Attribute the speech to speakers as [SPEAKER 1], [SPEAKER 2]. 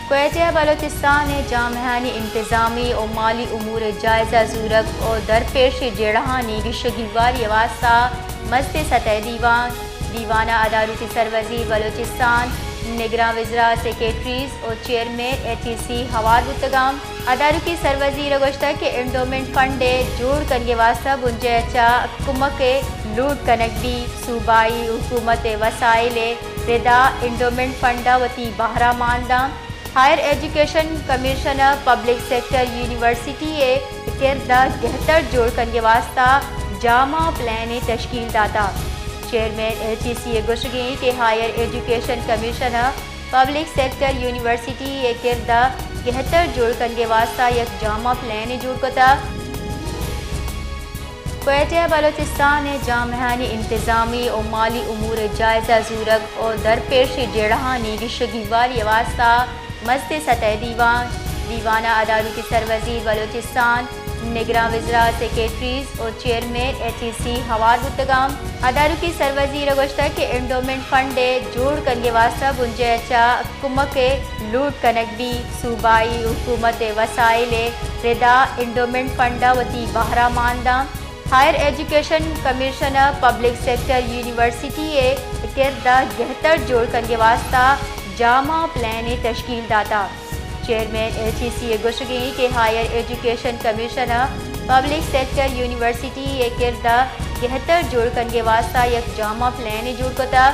[SPEAKER 1] Kuwait Balochistan جامعانی انتظامی اور مالی امور جائزہ زورگ اور درپیش جیڑہانی گشگیواری واسطہ مست سطح دیوانہ عدالتی سروزیر بلوچستان نگراں وزراء سیکریٹریز اور چیئرمین ATC حوال بتگام عدالتی سروزیر گوشتا کہ انڈومنٹ فنڈ جوڑ کرنے واسطہ بنجے چا کمک لوٹ کنک بھی صوبائی حکومت وسائل ردا انڈومنٹ فنڈا وتی بہرہ ماندہ higher education commissioner public sector university کردہ گہتر جوڑ کرنے واسطہ جامع پلان تشکیل داتا چیئرمین ATC گوشگی کہ higher education commissioner public sector university کردہ گہتر جوڑ کرنے واسطہ یک جامع پلان جوڑ کتا کویت بلوچستان جامعانی انتظامی اور مالی امور جائزہ زورگ اور درپیش جیڑہانی گشگیواری واسطہ مست سطح دیوانہ عدالتی سروزیر بلوچستان نگراں وزراء سیکریٹریز اور چیئرمین ATC حوال بتگام عدالتی سروزیر گوشتا کہ انڈومنٹ فنڈ جوڑ کرنے واسطہ بنجے چا کمک لوٹ کنک بھی صوبائی حکومت وسائل ردا انڈومنٹ فنڈا وتی بہرہ ماندہ higher education commissioner public sector university کردہ گہتر جوڑ کرنے واسطہ جامع پلان تشکیل داتا چیئرمین ATC گوشگی کہ higher education commissioner public sector university کردہ گہتر جوڑ کرنے واسطہ یک جامع پلان جوڑ کتا